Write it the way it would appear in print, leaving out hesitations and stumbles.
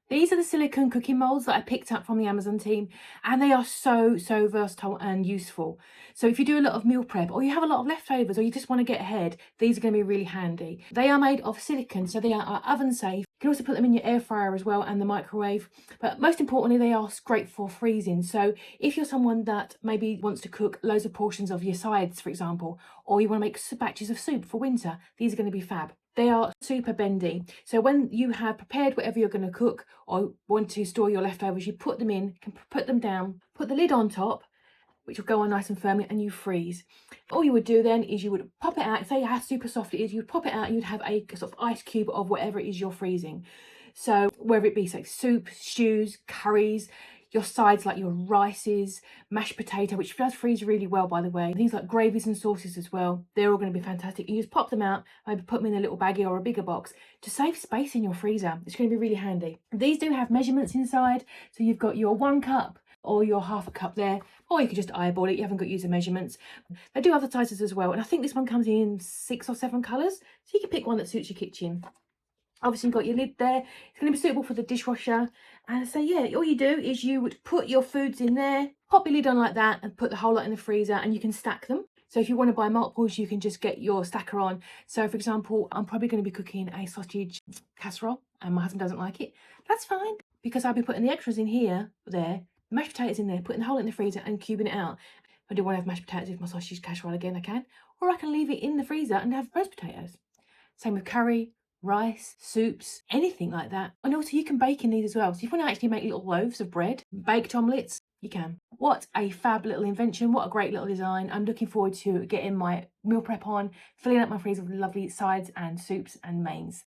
These are the silicone cooking molds that I picked up from the Amazon team, and they are so, so versatile and useful. So if you do a lot of meal prep, or you have a lot of leftovers, or you just want to get ahead, these are going to be really handy. They are made of silicone, so they are oven safe. You can also put them in your air fryer as well and the microwave. But most importantly, they are great for freezing. So if you're someone that maybe wants to cook loads of portions of your sides, for example, or you want to make batches of soup for winter, these are going to be fab. They are super bendy. So when you have prepared whatever you're going to cook or want to store your leftovers, you put them in, can put them down, put the lid on top, which will go on nice and firmly, and you freeze. All you would do then is you would pop it out, say how super soft it is, you'd pop it out and you'd have a sort of ice cube of whatever it is you're freezing. So whether it be like soup, stews, curries, your sides like your rices, mashed potato, which does freeze really well, by the way. Things like gravies and sauces as well. They're all going to be fantastic. You just pop them out, maybe put them in a little baggie or a bigger box to save space in your freezer. It's going to be really handy. These do have measurements inside. So you've got your 1 cup or your half a cup there, or you could just eyeball it. You haven't got user measurements. They do other sizes as well. And I think this one comes in 6 or 7 colours. So you can pick one that suits your kitchen. Obviously, you've got your lid there. It's going to be suitable for the dishwasher. And so, yeah, all you do is you would put your foods in there, pop your lid on like that, and put the whole lot in the freezer, and you can stack them. So if you want to buy multiples, you can just get your stacker on. So, for example, I'm probably going to be cooking a sausage casserole, and my husband doesn't like it. That's fine, because I'll be putting the extras in here, there, the mashed potatoes in there, putting the whole in the freezer, and cubing it out. If I do want to have mashed potatoes with my sausage casserole again, I can. Or I can leave it in the freezer and have roast potatoes. Same with curry, rice, soups, anything like that. And also you can bake in these as well. So if you want to actually make little loaves of bread, baked omelettes, you can. What a fab little invention. What a great little design. I'm looking forward to getting my meal prep on, filling up my freezer with lovely sides and soups and mains.